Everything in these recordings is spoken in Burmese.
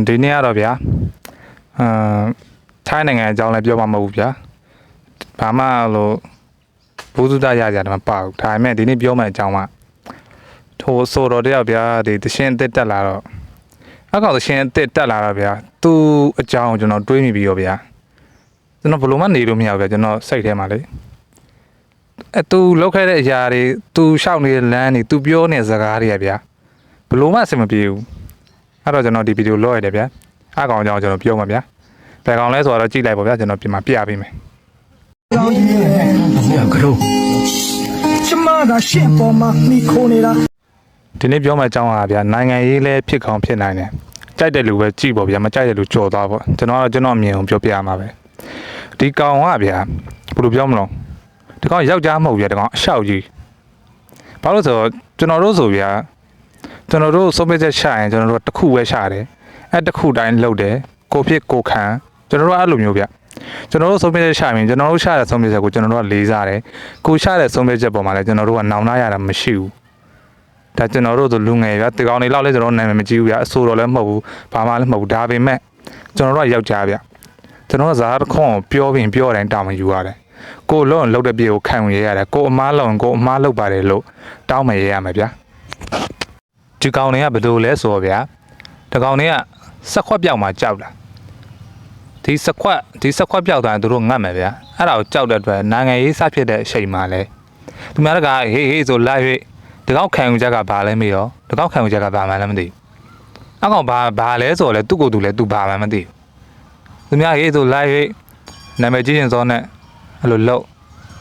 ဒီနေ့ကတော့ဗျာထိုင်းနိုင်ငံအကြောင်းလည်းပြောမှာမဟုတ်ဘူးဗျာဘာမှလို့ဘူးစုတရကြတယ်မပေါ့ဒါပေမဲ့ဒီနေ့ပြောမယ့်အကြောင်းကထိုဆိုတော့တယောက်ဗျာဒီတရှင်းအစ်တက်လာတော့အကောင်တရှင်းအစ်တက်လာတော့ဗျာသူ့အကြောင်းကျွန်တော်တွေးမိပြီးရောဗျာကျွန်တော်ဘလို့မှနေလို့မရဘူးဗျာကျွန်တော်စိတ်ထဲမှာလေသူလောက်ခဲ့တဲ့အရာတွေသူရှောက်နေတဲ့လမ်းတွေသူပြောနေတဲ့စကားတွေကဗျာဘလို့မှအဆင်မပြေဘူးအဲ့တော့ကျွန်တော်ဒီဗီဒီယိုလောရတယ်ဗျာအကောင်အကြောင်းကျွန်တော်ပြောမှာဗျာဘယ်ကောင်လဲဆိုတော့ကြည့်လိုက်ပါဗျာကျွန်တော်ပြင်မှာပြပေးမယ်ဒီနေ့ပြောမယ့်အကြောင်းကဗျာနိုင်ငံရေးလဲဖြစ်ကောင်းဖြစ်နိုင်တယ်ကြိုက်တဲ့လူပဲကြည့်ပေါ့ဗျာမကြိုက်တဲ့လူကြော်သွားပေါ့ကျွန်တော်အမြင်ကိုပြောပြရမှာပဲဒီကောင်ကဗျာဘယ်လိုပြောမလို့ဒီကောင်ယောက်ျားမဟုတ်ဗျာဒီကောင်အရှောက်ကြီးဘာလို့ဆိုတော့ကျွန်တော်တို့ဆိုဗျာကျွန်တော်တို့စုံမချက်ရှာရင်ကျွန်တော်တို့တစ်ခုပဲရှာတယ်အဲ့တစ်ခုတိုင်းလှုပ်တယ်ကိုဖြစ်ကိုခံကျွန်တော်တို့အဲ့လိုမျိုးဗျကျွန်တော်တို့စုံမချက်ရှာရင်ကျွန်တော်တို့ရှာတဲ့စုံမချက်ကိုကျွန်တော်တို့ကလေးစားတယ်ကိုရှာတဲ့စုံမချက်ပေါ်မှာလည်းကျွန်တော်တို့ကနောင်နာရတာမရှိဘူးဒါကျွန်တော်တို့ဆိုလူငယ်ဗျဒီကောင်တွေလောက်လဲကျွန်တော်နာမည်မကြည့်ဘူးဗျအဆိုတော်လည်းမဟုတ်ဘူးဘာမှလည်းမဟုတ်ဘူးဒါပေမဲ့ကျွန်တော်တို့ကယောက်ျားဗျကျွန်တော်ကဇာတ်တစ်ခွန်းကိုပြောပြီးပြောတိုင်းတောင်းမယူရတယ်ကိုလုံးလှုပ်တဲ့ပြေကိုခံဝင်ရရတယ်ကိုအမားလုံးကိုအမားလှုပ်ပါတယ်လို့တောင်းမရရမယ်ဗျဒီကောင်တွေကဘယ်လိုလဲဆိုတော့ဗျာဒီကောင်တွေကစက်ခွက်ပြောက်မှာကြောက်တာဒီစက်ခွက်ပြောက်တာသူတို့ငတ်မယ်ဗျာအဲ့ဒါကိုကြောက်တဲ့အတွက်နိုင်ငံရေးစဖြစ်တဲ့အချိန်မှာလဲသူများကဟေးဆိုလိုက်၍ဒီကောင်ခံယူချက်ကဘာလဲမေးရောဒီကောင်ခံယူချက်ကဘာမှလည်းမသိဘူးအကောင်ဘာလဲဆိုတော့လဲသူ့ကိုယ်သူလဲသူဘာမှမသိဘူးသူများဟေးဆိုလိုက်၍နာမည်ကြီးရင်စောနဲ့အဲ့လိုလှုပ်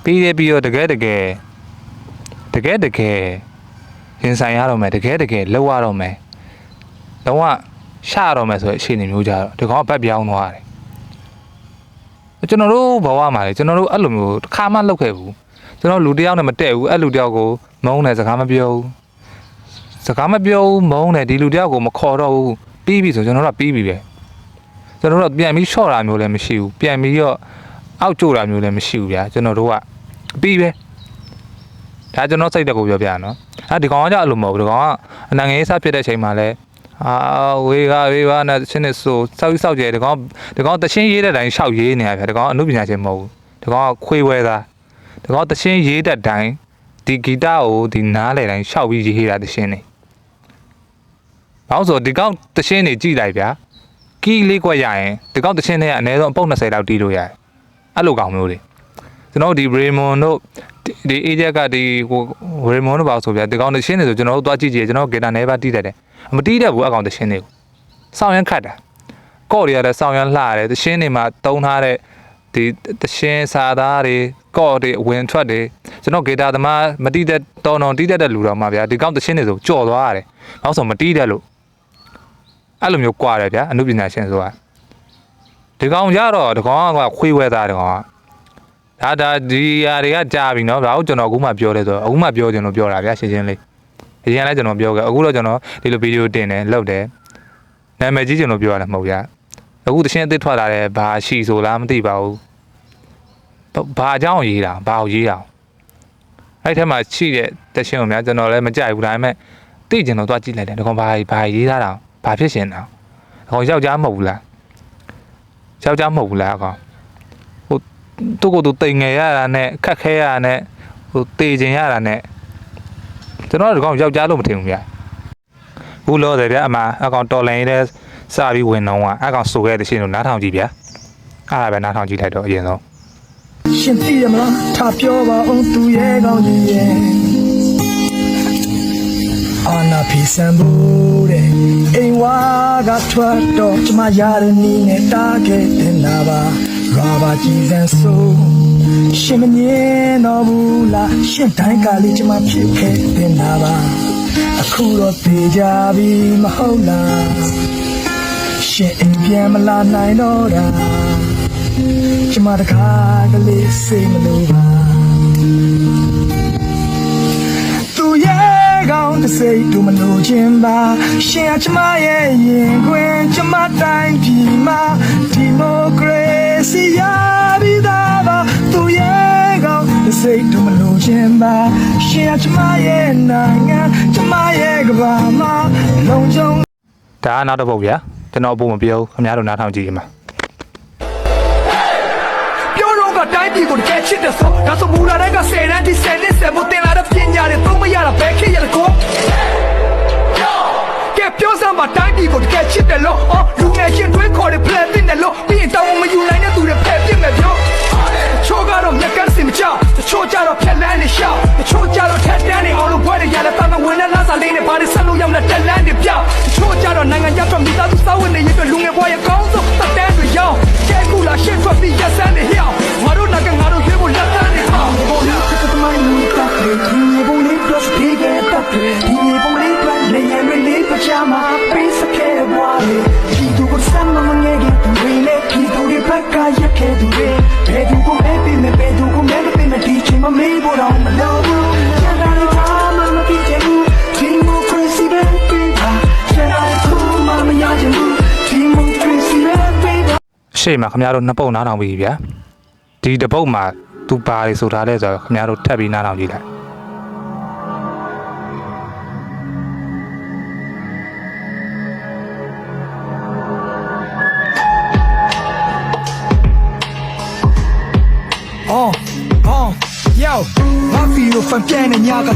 ပြီးတော့တကယ်ရင်ဆိုင်ရတော့မယ်တကယ်လှုပ်ရတော့မယ်တော့ရှရတော့မယ်ဆိုတဲ့အချိန်မျိုးကြတော့ဒီကောင်ကဘက်ပြောင်းသွားတယ်ကျွန်တော်တို့ဘဝမှာလေကျွန်တော်တို့အဲ့လိုမျိုးတစ်ခါမှလှုပ်ခဲ့ဘူးကျွန်တော်လူတယောက်နဲ့မတည့်ဘူးအဲ့လူတယောက်ကိုမုန်းတယ်စကားမပြောဘူးမုန်းတယ်ဒီလူတယောက်ကိုမခေါ်တော့ဘူးပြီးပြီဆိုကျွန်တော်တို့ကပြီးပြီပဲကျွန်တော်တို့ပြန်ပြီးရှော့တာမျိုးလည်းမရှိဘူးပြန်ပြီးတော့အောက်ကျတာမျိုးလည်းမရှိဘူးဗျာကျွန်တော်တို့ကပြီးပဲဒါကျွန်တော်စိတ်တက်ကိုပြောပြရနော်ဒီကောင်ကကြောက်လို့မဟုတ်ဘူးဒီကောင်ကအနိုင်ငံရေးစဖြစ်တဲ့အချိန်မှာလဲဝေးနဲ့ချင်းနေဆိုစောက်ကြဲဒီကောင်တချင်းရေးတဲ့တိုင်းရှောက်ရေးနေရဗျာဒီကောင်အမှုပညာရှင်မဟုတ်ဘူးဒီကောင်ကခွေးဝဲသားဒီကောင်တချင်းရေးတဲ့တိုင်းဒီဂီတကိုဒီနားလေတိုင်းရှောက်ပြီးရေးတာတချင်းနေဘာလို့ဆိုဒီကောင်တချင်းနေကြည့်လိုက်ဗျာကီးလေးကွက်ရရင်ဒီကောင်တချင်းတွေကအနည်းဆုံးအပုတ်20လောက်တီးလို့ရတယ်အဲ့လိုကောင်မျိုးတွေကျွန်တော်ဒီရေမွန်တို့ဒီအေဂျက်ကဒီရေမွန်တို့ပါဆိုဗျာဒီကောင်တချင်းနေဆိုကျွန်တော်တို့သွားကြည့်ကြည့်ကျွန်တော်ဂီတနေပါတီးတယ်မတီးတတ်ဘူးအကောင်တရှင်းတွေကိုစောင်းရမ်းခတ်တာကော့တွေရတဲ့စောင်းရမ်းလှတယ်တရှင်းတွေမှာတုံးထားတဲ့ဒီတရှင်းစာသားတွေကော့တွေဝင်ထွက်တွေကျွန်တော်ဂီတာသမားမတီးတဲ့တော်တီးတတ်တဲ့လူတော်မှာဗျာဒီကောင်တရှင်းတွေဆိုကြော်သွားရတယ်နောက်ဆုံးမတီးတတ်လို့အဲ့လိုမျိုးကြွားတယ်ဗျာအမှုပညာရှင်ဆိုတာဒီကောင်ရတော့ဒီကောင်ကခွေးဝဲသားဒီကောင်ကဒါဒီຢာတွေကကြာပြီနော်ဒါကိုကျွန်တော်အခုမှပြောတယ်ဆိုတော့အခုမှပြောချင်လို့ပြောတာဗျာရှင်းရှင်းလေးအရင်လည်းကျွန်တော်ပြောခဲ့အခုတော့ကျွန်တော်ဒီလိုဗီဒီယိုတင်တယ်လုပ်တယ်နာမည်ကြီးကျွန်တော်ပြောရတယ်မဟုတ်ရအခုတချင်းအစ်စ်ထွက်လာတယ်ဘာရှိဆိုလားမသိပါဘူးဘာအကြောင်းရေးတာဘာကိုရေးတာအဲ့ထဲမှာရှိတဲ့တချင်းကိုများကျွန်တော်လည်းမကြိုက်ဘူးဒါပေမဲ့သိကျင်တော့သွားကြည့်လိုက်တယ်ဒီကောင်ဘာရေးထားတာဘာဖြစ်ရှင်တာဒီကောင်ယောက်ျားမဟုတ်ဘူးလားအကောင်ဟိုသူ့ကိုယ်သူတိမ်ငယ်ရတာနဲ့ခက်ခဲရတာနဲ့ဟိုတေကျင်ရတာနဲ့ကျွန်တော်တို့ကောင်ယောက်ျားလို့မထင်ဘူးဗျာဘူးလို့တယ်ဗျာအကောင်တော်လိုင်းတဲ့စပြီးဝင်တော့အကောင်ဆိုခဲ့တဲ့ရှင်တို့နားထောင်ကြည့်ဗျာအားပဲနားထောင်ကြည့်လိုက်တော့အရင်ဆုံးရှင်သိရမလားထားပြောပါအောင်သူရဲ့ကောင်းကြီးရဲ့အာနာဖီဆန်ဘူးတဲ့အိမ်ဝါကထွက်တော့ကျမရတဲ့နီးနဲ့တားခဲ့တဲ့နာပါရာဘာကြည်စံဆိုရှင်မမြင်တော့ဘူးလားရှင်တိုင်းကလေးကျမဖြစ်ခဲ့တဲ့နာပါအခုတော့ပြေကြပြီမဟုတ်လားရှင်အိမ်ပြန်မလာနိုင်တော့တာကျမတခါကလေးစိတ်မလို့ပါသူရဲ့ကောင်းတဲ့စိတ်တို့မလို့ခြင်းပါရှင်ကကျမရဲ့ရင်ခွင်ကျမတိုင်းပြည်မှာဒီမိုကရေစီရပြီးသားပါသူရဲ့ကောင်းတဲ့စိတ်တို့မလို့ခြင်းပါရှင်ကကျမရဲ့နိုင်ငံကျမရဲ့ကဘာမှာလုံခြုံဒါနောက်တစ်ပုတ်ဗျာ ကျွန်တော်အဖို့မပြောခင်ဗျားတို့နားထောင်ကြည့်ရမှာ ပြောတော့ကတိုင်းပြည်ကိုတကယ်ချစ်တဲ့ဆိုဒါဆိုမူလာတိုင်းက10တန်းဒီ10နှစ်10မို့တင်လာတဲ့ပညာတွေသုံးမရတာဘယ်ခေတ်ရကောကဲပြောစမ်းပါတိုင်းပြည်ကိုတကယ်ချစ်တယ်လို့လူငယ်ချင်းတွေခေါ်တယ် plan တင်တယ်လို့ပြီးရင်တောင်းမယူနိုင်တဲ့သူတွေဖယ်ပြစ်မယ်ပြောချိုးကတော့မြက်ကန်းစင်မချတချို့ကြတော့ဖြက်လန်းနေရှောက်တချို့ကြတော့ထက်တန်းနေအောင်လို့ဘွဲတွေရလဲတာမဝင်တဲ့လမ်းစာလေးနဲ့ဘာတွေဆက်လို့ရောက်လက်တက်လန်းတွေပြောက်တချို့ကြတော့နိုင်ငံခြားထွက်မိသားစုစောဝင်နေရင်လူငယ်ဘွားရဲ့ကောင်းဆုံးတက်တန်းတွေရောက်ကျဲကူလာရှင်းထွက်ပြီးရက်စမ်းနေဟျောက်ငါတို့ငါတို့ရွေးဖို့လက်တန်းနေအောင်ဘုံလေးတစ်သမိုင်းလူတက်တယ်ဒီဘုံလေး plus ဒီကတက်တယ်ဒီဘုံလေးပြန်လေရင်လေးပချာမှာပေးစခဲဘွားလေးဒီသူကိုစမ်းမငယ်ကြီးသူတွေလေဒီသူတွေဘက်ကရက်ခဲသူတွေဘယ်သူကိုမဲပေးမယ်ဘယ်သူကိုမဲမပေးမယ်ဒီချိန်မှာမေးဖို့တော့မလိုဘူးကျန်တာတွေထားမှမပြီးချင်ဘူးဒီမိုကရေစီပဲပေးပါကျန်တာတွေထူမှမရချင်ဘူးဒီမိုကရေစီပဲပေးပါ ရှေ့မှာခင်ဗျားတို့နှစ်ပုတ်နားထောင်ပြီးဗျာဒီတစ်ပုတ်မှာသူပါလေဆိုထားတဲ့ဆိုတော့ခင်ဗျားတို့ထပ်ပြီးနားထောင်ကြည့်လိုက် Yo, my feel from Jan and Yaga.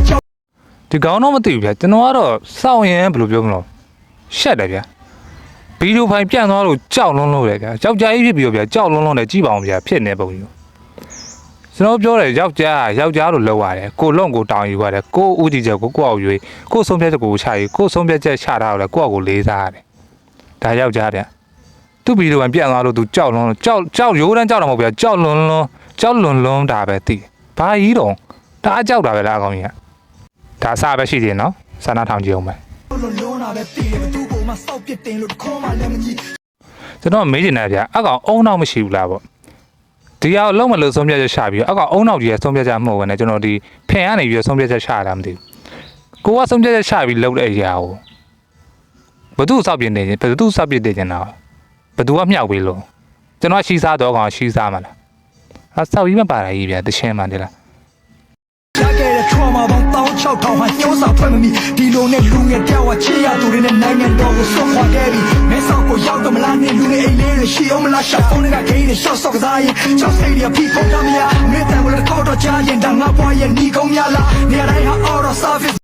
ဒီကောင်တော့မသိဘူးဗျာကျွန်တော်ကတော့စောင့်ရင်ဘယ်လိုပြောမလဲရှက်တယ်ဗျာဗီဒီယိုဖိုင်ပြန်သွားလို့ကြောက်လွန်းလို့လေဗျာယောက်ျားကြီးဖြစ်ပြီးတော့ဗျာကြောက်လွန်းလွန်းနဲ့ကြည့်ပါအောင်ဗျာဖြစ်နေပုံကြီးကျွန်တော်ပြောတယ်ယောက်ျားလို့လောက်ရတယ်ကိုလုံကိုတောင်းယူရတယ်ကိုဦးကြည့်ချက်ကိုကိုအောင်ယူကိုဆုံးဖြတ်ချက်ကိုချယူကိုဆုံးဖြတ်ချက်ချတာကိုလည်းကိုယ့်အကိုလေးစားရတယ်ဒါယောက်ျားဗျာသူ့ဗီဒီယိုဖိုင်ပြန်သွားလို့သူကြောက်လွန်းလို့ကြောက်ရိုးတန်းကြောက်တာမဟုတ်ဗျာကြောက်လွန်းတာပဲသိဘာကြီးတော့ဒါအကြောက်တာပဲလားအကောင်ကြီးကဒါအစားပဲရှိသေးနော်စာနာထောင်ကြည့်အောင်ပဲကျွန်တော်မေးချင်တယ်ဗျာအကောင်အုံနောက်မရှိဘူးလားပေါ့ဒီအောင်လုံးမလို့ဆုံးဖြတ်ချက်ရှာပြီးအကောင်အုံနောက်ကြီးရဲ့ဆုံးဖြတ်ချက်မဟုတ်ဘူးနဲ့ကျွန်တော်ဒီဖင်ကနေပြီးဆုံးဖြတ်ချက်ရှာတာမသိဘူးကိုကဆုံးဖြတ်ချက်ရှာပြီးလုပ်တဲ့အရာကိုဘသူစောက်ပြနေချင်းဘသူစောက်ပြနေချင်းတော့ဘသူကမြောက်ပေးလို့ကျွန်တော်ရှိစားတော့ကောင်ရှိစားမှာလားအစောက်ကြီးမပါတာကြီးဗျာတရှင်းမှန်တယ်လား ခဲ့တဲ့ trauma ပေါင်း16,000ဟာညှိုးစာဖွဲ့မမိဒီလိုနဲ့လူငယ်ပြောက်ဝချေရသူတွေနဲ့နိုင်ငံတော်ကိုဆွတ်ခွာခဲ့ပြီမဲဆောက်ကိုရောက်တော့မလားနဲ့လူငယ်အိမ်လေးတွေရှိအောင်မလားရှာဖုန်းတွေကဂိမ်းတွေရှော့ဆော့ကစားရင်ကြောက်စိတ်တွေဖိဖုန်းတမရမဲတန်ကိုလည်းခေါ်တော့ကြားရင်ဒါငါဘွားရဲ့ညီကုန်းများလားနေရာတိုင်းဟာ out of service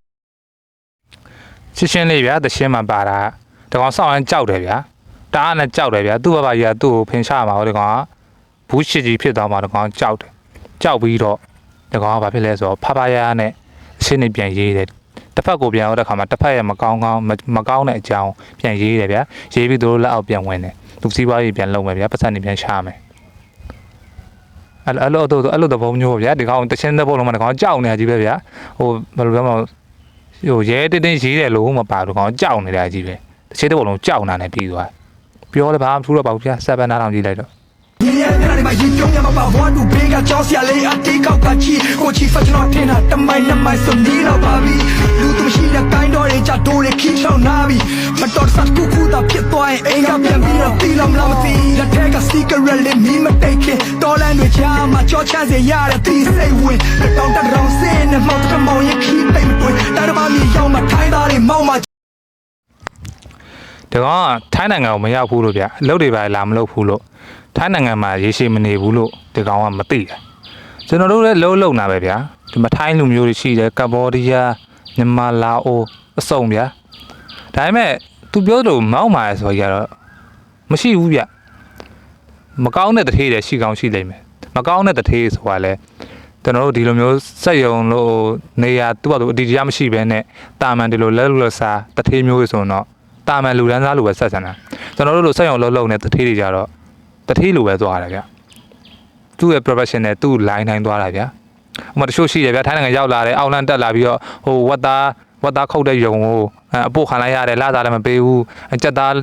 ရှင်းလေးဗျာတရှင်းမှပါတာတကောင်စောင့်ရင်ကြောက်တယ်ဗျာတအားနဲ့ကြောက်တယ်ဗျာသူ့ဘဘကြီးကသူ့ကိုဖင်ရှားမှာဟောဒီကောင်ကဘူးရှိကြီးဖြစ်သွားမှာတကောင်ကြောက်တယ်ကြောက်ပြီးတော့ဒီကောင်ကဘာဖြစ်လဲဆိုတော့ဖဖယားနဲ့အရှင်းနေပြန်ရေးတယ်တစ်ဖက်ကိုပြန်ရောက်တဲ့ခါမှာတစ်ဖက်ရဲ့မကောင်းတဲ့အကြောင်းပြန်ရေးတယ်ဗျာရေးပြီးသူတို့လက်အောက်ပြန်ဝင်တယ်သူစီးပွားရေးပြန်လုပ်မယ်ဗျာပတ်စံနေပြန်ရှာမယ်အဲ့လိုသဘောမျိုးဗျာဒီကောင်တချင်းတဲ့ဘုံလုံးမှာဒီကောင်ကြောက်နေတာကြီးပဲဗျာဟိုဘယ်လိုပြောမလဲဟိုရဲတင်းရေးတယ်လို့မပါဘူးကောင်ကြောက်နေတာကြီးပဲတချင်းတဲ့ဘုံလုံးကြောက်နေတာပြီးသွားပြောလည်းဘာမှမထူးတော့ပါဘူးဗျာ7နားထောင်ကြည့်လိုက်တော့你也看你把眼中要么把我都别个照下来啊，地高高起，过去发起那天啊，他妈那么送你老爸比，路途西的干到人家多的起上哪比，嘛到啥苦苦的撇断，哎呀变比了地了那么低，那这个 sticker 人你们得看，到来对家嘛叫钱在家的第四位，那到达让谁呢毛这个毛也起背不对，但是把你要么太大的毛嘛。ဒီကောင်ကထိုင်းနိုင်ငံကိုမရောက်ဘူးလို့ဗျအလုပ်တွေပါလာမလုပ်ဘူးလို့ထိုင်းနိုင်ငံမှာရေရှည်မနေဘူးလို့ဒီကောင်ကမသိတယ်ကျွန်တော်တို့လည်းလုံနာပဲဗျာဒီမှာထိုင်းလူမျိုးတွေရှိတယ်ကမ္ဘောဒီးယားမြန်မာလာအိုအစုံဗျာဒါပေမဲ့သူပြောလို့မောက်မာဆိုကြတော့မရှိဘူးဗျမကောင်းတဲ့တထေးတွေရှိကောင်းရှိလိမ့်မယ်မကောင်းတဲ့တထေးဆိုတာလဲကျွန်တော်တို့ဒီလိုမျိုးစက်ယုံလို့နေရာသူ့ဘာလို့အတီတရားမရှိဘဲနဲ့တာမန်ဒီလိုလက်စားတထေးမျိုးဆိုတော့တာမန်လူတန်းစားလူပဲဆက်ဆံတာကျွန်တော်တို့လိုစက်ရုံလုံးနဲ့တထေးတွေကြတော့တထေးလူပဲသွားတယ်ဗျသူ့ရဲ့ professional သူ့ line တိုင်းသွားတာဗျဥမာတချို့ရှိတယ်ဗျထိုင်းနိုင်ငံရောက်လာတယ်အောက်လန့်တက်လာပြီးတော့ဟိုဝတ်သားခုတ်တဲ့ယုံကိုအပို့ခံလိုက်ရတယ်လာစားလည်းမပေးဘူးကြက်သား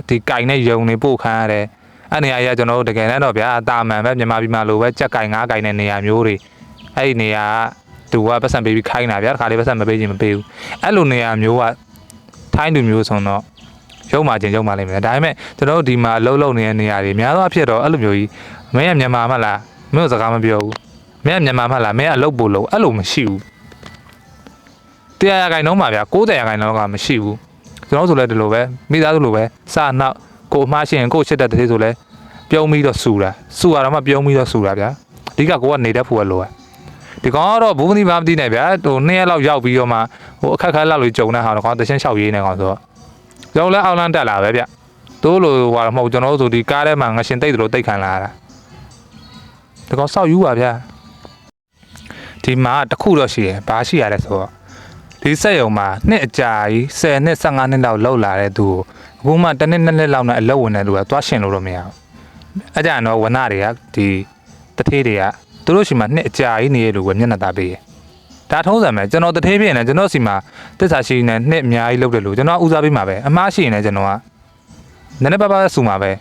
ဒီကင်နဲ့ယုံနေပို့ခံရတယ်အဲ့နေရာကြီးကျွန်တော်တို့တကယ်တမ်းတော့ဗျာတာမန်ပဲမြန်မာပြည်မှာလိုပဲကြက်ကင်ငါးကင်တဲ့နေရာမျိုးတွေအဲ့ဒီနေရာသူကပတ်စံပေးပြီးခိုင်းတာဗျတခါလေးပတ်စံမပေးခြင်းမပေးဘူးအဲ့လိုနေရာမျိုးကထိုင်းလူမျိုးဆိုတော့ရုံမာလိမ့်မယ်ဒါပေမဲ့ကျွန်တော်တို့ဒီမှာအလုံးနေတဲ့နေရာတွေများသောအားဖြင့်တော့အဲ့လိုမျိုးကြီးမင်းကမြန်မာမှလားမင်းတို့စကားမပြောဘူးမင်းကမြန်မာမှလားမင်းကအလုပ်ပို့လို့အဲ့လိုမရှိဘူး100%ပါဗျာ90%ကမရှိဘူး ကျွန်တော်ဆိုလဲဒီလိုပဲမိသားစုလိုပဲစနောက်ကိုအမှားရှိရင်ကိုချစ်တဲ့တည်းဆိုလဲပြုံးပြီးတော့စူတာရတော့မှပြုံးပြီးတော့စူတာဗျာအဓိကကိုကနေတတ်ဖို့လိုဒီကောင်ကတော့ဘူးမသိမသိနဲ့ဗျာဟို2ရက်လောက်ရောက်ပြီးတော့မှဟိုအခက်ခက်လောက်လို့ကြုံတဲ့ဟာတော့ကောင်တချင်းလျှောက်ရေးနေကောင်ဆိုတော့ကျွန်တော်လည်းအောက်လန်းတက်လာပဲဗျတိုးလို့ဟိုမဟုတ်ကျွန်တော်တို့ဆိုဒီကားထဲမှာငရှင်တိတ်တို့တိတ်ခံလာတာဒီကောင်စောက်ယူပါဗျာဒီမှာတခုတော့ရှိရယ်ဘာရှိရလဲဆိုတော့ဒီစက်ရုံမှာနှစ်အကြာကြီး10နှစ်15နှစ်လောက်လောက်လာတဲ့သူကိုအခုမှတစ်နှစ်2နှစ်လောက်နဲ့အလုပ်ဝင်တဲ့လူကသွားရှင်လို့တော့မရဘူးအကြံတော့ဝနတွေကဒီတထေးတွေကသူတို့ရှိမှနှစ်အကြာကြီးနေရလို့ပဲမျက်နှာသားပေးရဒါထုံးစံပဲကျွန်တော်တထေးပြင်းနေကျွန်တော်စီမှာတစ္ဆာရှိနေနှစ်အများကြီးလုပ်တယ်လို့ကျွန်တော်ဦးစားပေးမှာပဲအမှားရှိနေကျွန်တော်ကနည်းနည်းပါးပါးဆူမှာပဲ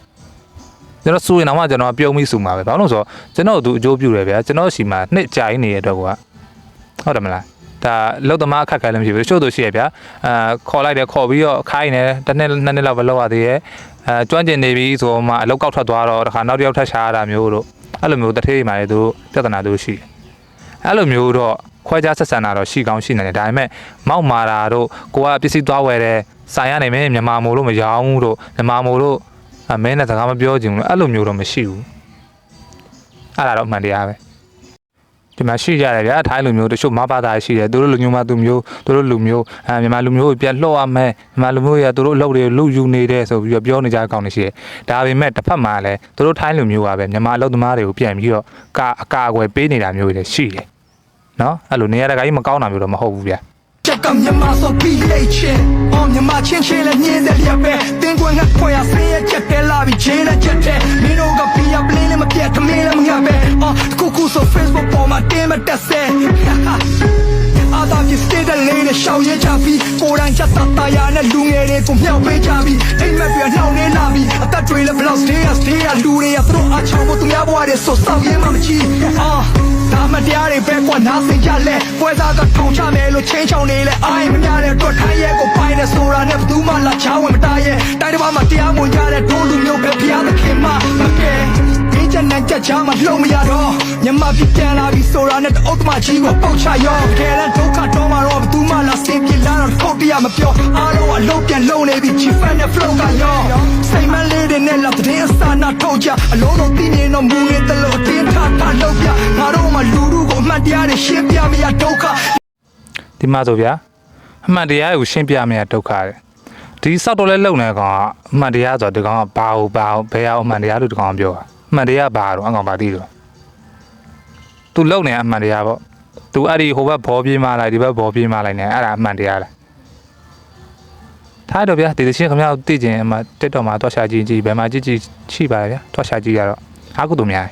ကျွန်တော်ဆူရင်တော့ကျွန်တော်ပြုံးပြီးဆူမှာပဲဘာလို့လဲဆိုတော့ကျွန်တော်တို့အကျိုးပြုတယ်ဗျာကျွန်တော်စီမှာနှစ်ကြာကြီးနေရတော့ကဟုတ်တယ်မလားဒါလောက်သမားအခက်ခဲလည်းမရှိဘူးတချို့တို့ရှိရဗျာခေါ်လိုက်တယ်ခေါ်ပြီးတော့ခိုင်းတယ်တစ်နှစ်2နှစ်လောက်ပဲလောက်ရသေးရဲ့ကျွမ်းကျင်နေပြီဆိုမှအလောက်ကောက်ထွက်သွားတော့တခါနောက်တစ်ယောက်ထပ်ရှာရတာမျိုးတို့အဲ့လိုမျိုးတထေးမှလည်းသူပြဿနာတို့ရှိတယ်အဲ့လိုမျိုးတော့ခွဲခြားဆက်ဆံတာတော့ရှိကောင်းရှိနေတယ်ဒါပေမဲ့မောက်မာတာတို့ကိုကပစ္စည်းသွားဝယ်တယ်ဆိုင်ရနေမင်းမြန်မာမို့လို့မရောင်းဘူးတို့မြန်မာမို့လို့မင်းနဲ့စကားမပြောချင်ဘူးအဲ့လိုမျိုးတော့မရှိဘူးအဲ့ဒါတော့အမှန်တရားပဲဒီမှာရှိကြတယ်ဗျာထိုင်းလူမျိုးတချို့မဘာသာရှိတယ်သူတို့လူမျိုးမှသူမျိုးသူတို့လူမျိုးမြန်မာလူမျိုးကိုပြန်လှော့ရမယ်မြန်မာလူမျိုးတွေကသူတို့အလုပ်တွေလူယူနေတယ်ဆိုပြီးတော့ပြောနေကြတဲ့အကောင်တွေရှိတယ်ဒါပေမဲ့တစ်ဖက်မှာလည်းသူတို့ထိုင်းလူမျိုးကပဲမြန်မာအလုပ်သမားတွေကိုပြန်ပြီးတော့အကာအကွယ်ပေးနေတာမျိုးတွေရှိတယ်နော်အဲ့လိုနေရာတကာကြီးမကောင်းတာမျိုးတော့မဟုတ်ဘူးဗျာချက်ကမြန်မာဆိုပြီးလေချင်းအောင်မြန်မာချင်းချင်းလည်းညင်းတယ်ရပဲတင်းကွင်းကခွာရဆင်းရချက်တယ်လာပြီးချင်းနဲ့ချက်တယ်မင်းတို့ကပြရပလင်းနဲ့မပြတ်ခမင်းလည်းမငါပဲခုခုဆို Facebook ပေါ်မှာတင်းမတက်ဆဲအာသာပြစ်တဲ့လေးနဲ့ရှောင်ရဲချပြီးကိုရန်ချက်တာယာနဲ့လူငယ်တွေကိုမြောက်ပေးကြပြီးအိမ်မက်ပြနှောင်းနေလာပြီးအသက်တွေလည်း block stay လူတွေကသူတို့အချောင်းမသူများဘွားတွေဆိုစောက်ရဲမှမကြည့်ဒါမှတရားတွေပဲကွာနားစင်ကြလဲပွဲစားကထောင်ချမယ်လို့ချင်းချောင်းနေလဲအိုင်မများတဲ့တော့ထိုင်းရဲကိုပိုင်တဲ့ဆိုတာနဲ့ဘသူမှလာချဝင်မတားရဲတိုင်းတစ်ပါးမှာတရားမဝင်ကြတဲ့ဒိုးလူမျိုးပဲဖျားသခင်မမကဲဒီချက်နဲ့ချက်ချမှာလုံးမရတော့မြန်မာပြည်ပြန်လာပြီးဆိုတာနဲ့တအုပ်မကြီးကိုပေါက်ချရောခဲလန်ဒုက္ခတော့မှာတော့ဘသူမှလာစင်ပြလာတော့ခုတ်တရားမပြောအားလုံးအလုံးပြန်လုံးနေပြီးချီဖန်နဲ့ flow ကရောစိတ်မလေးတွေနဲ့လာတဲ့အစနာထုတ်ကြအလုံးလုံးတင်းနေတော့မူနေတဲ့လို့အတင်းထားလုပ်ပြငါတို့မှလူလူကိုအမှန်တရားတွေရှင်းပြမရဒုက္ခဒီမှာဆိုဗျာအမှန်တရားကိုရှင်းပြမရဒုက္ခတယ်ဒီစောက်တော့လဲလုံနေကောင်ကအမှန်တရားဆိုတော့ဒီကောင်ကဘာဘယ်အောင်အမှန်တရားလို့ဒီကောင်ပြောတာအမှန်တရားဘာတော့အကောင်ပါသိတော့သူလုံနေအမှန်တရားပေါ့သူအဲ့ဒီဟိုဘက်ဘောပြေးမလိုက်ဒီဘက်ဘောပြေးမလိုက်နေအဲ့ဒါအမှန်တရားလားထားတော့ဗျာဒီသချင်းခင်ဗျားသိကျင်အမှ TikTok မှာတွားရှာကြည့်ဘယ်မှာကြည့်ရှိပါလဲဗျာတွားရှာကြည့်ရတော့အားကုသို့များ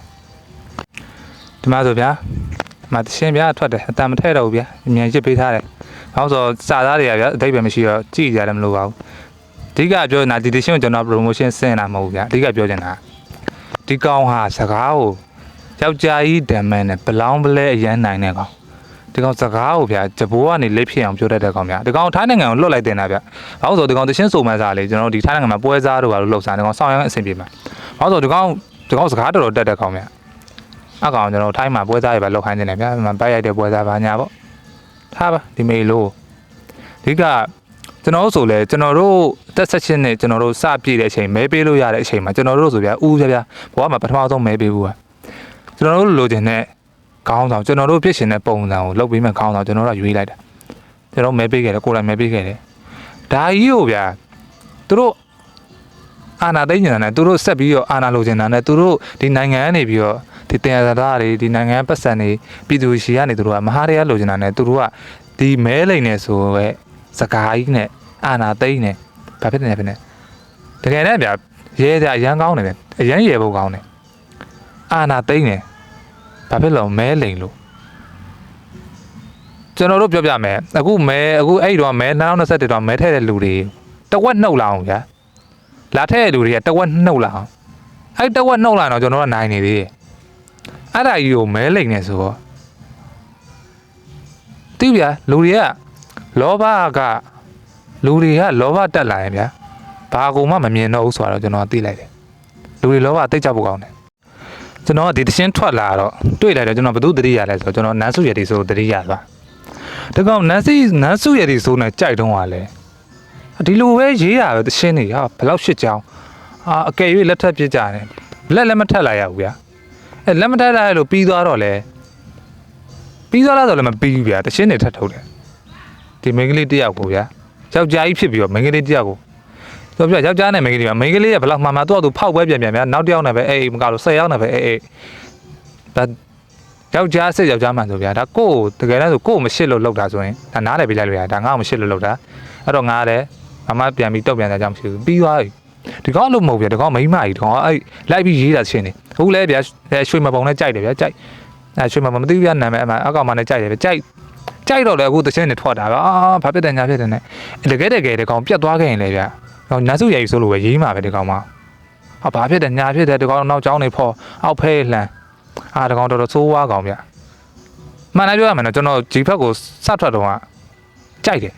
ဒီမှာဆိုဗျာမသချင်းဗျာထွက်တယ်အတန်မထဲတော့ဘူးဗျာအမြန်ရစ်ပေးထားတယ်။နောက်ဆိုစာသားတွေကဗျာအတိတ်ပဲမရှိတော့ကြည့်ကြရတယ်မလို့ပါဘူး။အဓိကပြောနေတာဒီသချင်းကိုကျွန်တော် promotion ဆင်တာမဟုတ်ဘူးဗျာ။အဓိကပြောချင်တာဒီကောင်ဟာစကားကိုယောက်ျားကြီးဒမ်မန်နဲ့ဘလောင်းပလဲအရန်နိုင်တဲ့ကောင်ဒီကောင်စကားကိုဗျာဂျပိုးကနေလိပ်ဖြစ်အောင်ပြောတတ်တဲ့ကောင်ဗျာဒီကောင်ထိုင်းနိုင်ငံကိုလွတ်လိုက်တင်တာဗျာ။နောက်ဆိုဒီကောင်သချင်းစုံမှန်းစားလေကျွန်တော်ဒီထိုင်းနိုင်ငံမှာပွဲစားတို့ဘာလို့လှုပ်စားဒီကောင်စောင်းရမ်းအဆင်ပြေမှာ။နောက်ဆိုဒီကောင်စကားတော်တော်တက်တဲ့ကောင်ဗျာ။အကောင်ကျွန်တော်ထိုင်းမှာပွဲစားရပါလောက်ခိုင်းနေတယ်ဗျာ။ဗိုက်ရိုက်တဲ့ပွဲစားပါညာပေါ့။ထားပါဒီမေလို့အဓိကကျွန်တော်ဆိုလဲကျွန်တော်တို့တက်ဆက်ချင်းနဲ့ကျွန်တော်တို့စပြည့်တဲ့အချိန်မဲပေးလို့ရတဲ့အချိန်မှာကျွန်တော်တို့ဆိုဗျာဦးဗျာဘဝမှာပထမဆုံးမဲပေးဘူးကကျွန်တော်တို့လိုချင်တဲ့ခေါင်းဆောင်ကျွန်တော်တို့ဖြစ်ရှင်တဲ့ပုံစံကိုလုပ်ပေးမဲ့ခေါင်းဆောင်ကျွန်တော်တို့ရွေးလိုက်တာကျွန်တော်မဲပေးခဲ့တယ်ကိုယ်တိုင်မဲပေးခဲ့တယ်ဒါကြီးကိုဗျာသူတို့အာဏာသိမ်းနေတာနဲ့သူတို့ဆက်ပြီးတော့အာဏာလိုချင်တာနဲ့သူတို့ဒီနိုင်ငံကနေပြီးတော့ဒီတင်ရသားတွေဒီနိုင်ငံပတ်စံတွေပြည်သူရှီကနေသူတို့ကမဟာတရားလိုချင်တာနဲ့သူတို့ကဒီမဲလိန်နေဆိုရဲစကားကြီးနဲ့အာနာသိန်းနဲ့ဘာဖြစ်နေလဲတကယ်နဲ့ဗျာရဲကြအရန်ကောင်းတယ်ဗျအရန်ရဲဖို့ကောင်းတယ်အာနာသိန်းနဲ့ဘာဖြစ်လို့မဲလိန်လို့ကျွန်တော်တို့ပြောပြမယ်အခုအဲ့တော့မဲ2021တော့မဲထည့်တဲ့လူတွေတဝက်နှုတ်လာအောင်ဗျာလာထည့်တဲ့လူတွေကတဝက်နှုတ်လာအောင်အဲ့တဝက်နှုတ်လာတော့ကျွန်တော်ကနိုင်နေသေးတယ်အဲ့ဒါကြီးကိုမဲလိန်နေဆိုတော့တိဗျာလူတွေကလောဘတက်လာရင်ဗျာဘာကုန်မှမမြင်တော့ဘူးဆိုတော့ကျွန်တော်သိလိုက်တယ်လူတွေလောဘတိတ်ကြဖို့ကောင်းတယ်ကျွန်တော်ဒီတရှင်းထွက်လာတော့တွေ့လိုက်တယ်ကျွန်တော်ဘသူတတိရလဲဆိုတော့ကျွန်တော်နန်းစုရည်ဆိုတတိရသွားဒီကောင်နန်းစုရည်ဆိုနဲ့ကြိုက်တော့ဟာလဲ ဒီလိုပဲရေးတာပဲတရှင်းနေဟာဘယ်လောက်ရှစ်ကြောင်းအကယ်၍လက်ထပ်ပြစ်ကြတယ်လက်မထက်လိုက်ရဘူးဗျာလက်မထက်လိုက်လို့ပြီးသွားတော့လေပြီးသွားတော့လည်းမပြီးဘူးဗျာတရှင်းနေထပ်ထုတ်တယ်ဒီမိန်းကလေးတယောက်ကိုဗျာယောက်ျားကြီးဖြစ်ပြီးတော့မိန်းကလေးတယောက်ကိုဆိုပြယောက်ျားနဲ့မိန်းကလေးကမိန်းကလေးကဘယ်လောက်မှန်တော့သူဖောက်ပွဲပြန်ဗျာနောက်တစ်ယောက်နဲ့ပဲအေးမကလို့10ယောက်နဲ့ပဲအေးဒါယောက်ျားစစ်ယောက်ျားမှန်ဆိုဗျာဒါကိုယ်တကယ်လဲဆိုကိုယ်မရှိလို့လောက်တာဆိုရင်ဒါနားလည်းပြလိုက်လို့ရဒါငါ့ကိုမရှိလို့လောက်တာအဲ့တော့ငါလည်းမမပြန်ပြီးတုတ်ပြန်ကြကြမရှိဘူးပြီးသွားပြီဒီကောင်လို့မဟုတ်ဗျာဒီကောင်မိန်းမကြီးဒီကောင်အဲ့လိုက်ပြီးရေးတာရှင်းနေအခုလဲဗျာရွှေမပုံနဲ့ကြိုက်တယ်ဗျာကြိုက်ရွှေမပုံမသိဘူးဗျာနာမည်အမအကောင်မနဲ့ကြိုက်တယ်ဗျာကြိုက်တော့လေအခုတချင်းနဲ့ထွက်တာဗျာဘာဖြစ်တယ်ညာဖြစ်တယ်နဲ့တကယ်ဒီကောင်ပြတ်သွားခဲ့ရင်လေဗျာညစုရည်ဆိုလို့ပဲရေးမှာပဲဒီကောင်မှာဘာဖြစ်တယ်ညာဖြစ်တယ်ဒီကောင်နောက်ကျောင်းနေဖော်အောက်ဖဲလှန်ဒီကောင်တော်တော်ဆိုးဝါးကောင်ဗျမှန်တယ်ပြောရမယ်နော်ကျွန်တော်ဂျီဖက်ကိုစထွက်တော့ကြိုက်တယ်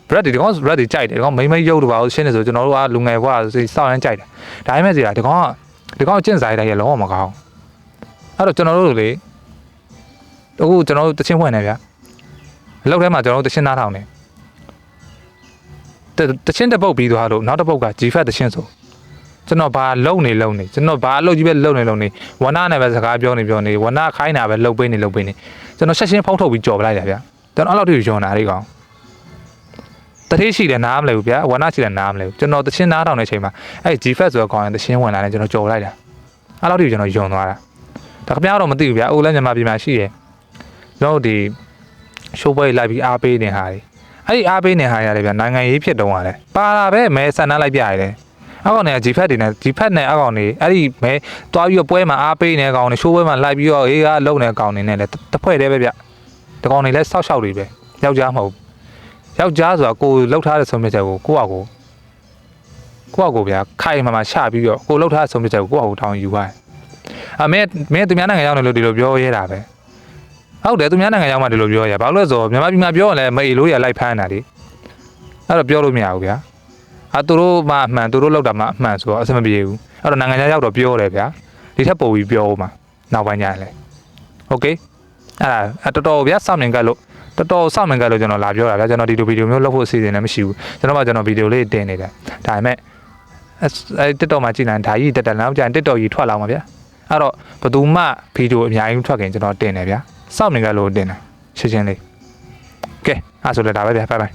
bread ဒီကောင် bread ကြိုက်တယ်ဒီကောင်မိမရုပ်တော့ပါရှင်းနေဆိုကျွန်တော်တို့လူငယ်ဘွားစောင့်ရမ်းကြိုက်တယ်ဒါပေမဲ့စီဒီကောင်ကျင့်စာရတဲ့လုံးဝမကောင်းအဲ့တော့ကျွန်တော်တို့လေအခုကျွန်တော်တို့တချင်းဖွင့်နေဗျအလုပ်ထဲမှာကျွန်တော်တို့တချင်းနားထောင်နေတချင်းတစ်ပုတ်ပြီးသွားလို့နောက်တစ်ပုတ်ကဂျီဖက်တချင်းဆိုကျွန်တော်ဘာလုံနေကျွန်တော်ဘာအလုပ်ကြီးပဲလုံနေဝနနဲ့ပဲစကားပြောနေဝနခိုင်းတာပဲလှုပ်ပေးနေကျွန်တော်ဆက်ရှင်းဖုံးထုတ်ပြီးကြော်ပလိုက်တာဗျကျွန်တော်အဲ့လောက်ထိယွန်တာလေးကောင်တတိရှိတယ်နားမလဲဘူးဗျဝနရှိတယ်နားမလဲဘူးကျွန်တော်တချင်းနားထောင်တဲ့အချိန်မှာအဲ့ G-Fat ဆိုတော့ကောင်ရင်တချင်းဝင်လာတယ်ကျွန်တော်ကြော်လိုက်တာအဲ့လောက်ထိကျွန်တော်ယွန်သွားတာဒါခင်ဗျားတော့မသိဘူးဗျအိုးလည်းညီမပြည်မှာရှိတယ်ကျွန်တော်ဒီရှိုးပွဲလိုက်ပြီးအားပေးနေဟာတွေအဲ့ဒီအားပေးနေဟာရတယ်ဗျနိုင်ငံရေးဖြစ်တော့ရတယ်ပါလာပဲမဲဆန်နှလိုက်ပြရတယ်အကောင်နဲ့ G-Fat တွေနဲ့ G-Fat နဲ့အကောင်တွေအဲ့ဒီမဲတွားပြီးတော့ပွဲမှာအားပေးနေအကောင်တွေရှိုးပွဲမှာလိုက်ပြီးတော့အေးကလုံနေအကောင်တွေနဲ့လည်းတစ်ဖွဲ့တည်းပဲဗျတကောင်တွေလည်းဆောက်ရှောက်တွေပဲယောက်ျားမဟုတ်ယောက်ျားဆိုတာကိုလှုပ်ထားတဲ့ဆုံးဖြတ်ချက်ကိုကိုယ့်အကိုဗျာခိုင်မှချပြီးတော့ကိုလှုပ်ထားတဲ့ဆုံးဖြတ်ချက်ကိုကိုယ့်အကိုတောင်းယူရတယ်မင်းသူများနိုင်ငံရောက်နေလို့ဒီလိုပြောရဲတာပဲဟုတ်တယ်သူများနိုင်ငံရောက်မှဒီလိုပြောရဘာလို့လဲဆိုတော့မြန်မာပြည်မှာပြောရင်လည်းမေလို့ရလိုက်ဖမ်းတာလေအဲ့တော့ပြောလို့မရဘူးဗျာသူတို့မှအမှန်သူတို့လောက်တာမှအမှန်ဆိုတော့အဆင်မပြေဘူးအဲ့တော့နိုင်ငံခြားရောက်တော့ပြောတယ်ဗျာဒီထက်ပိုပြီးပြောဦးမှာနောက်ပိုင်းညလည်းโอเคအဲ့ဒါတော်တော်ဗျာစောင့်မြင်ကတ်လို့တော်တော်စောင့်မြင်ကတ်လို့ကျွန်တော်လာပြောတာဗျာကျွန်တော်ဒီလိုဗီဒီယိုမျိုးလုပ်ဖို့အစီအစဉ်လည်းမရှိဘူးကျွန်တော်ဗီဒီယိုလေးတင်နေတယ်ဒါပေမဲ့အဲ့ TikTok မှာကြည့်လိုက်ဒါကြီးတက်နောက်ကျရင် TikTok ကြီးထွက်လာမှာဗျာအဲ့တော့ဘယ်သူမှဗီဒီယိုအများကြီးထွက်ခင်ကျွန်တော်တင်တယ်ဗျာစောင့်မြင်ကတ်လို့တင်တယ်ရှင်းလေးကဲအဲ့ဆိုလည်းဒါပဲဗျာဘိုင်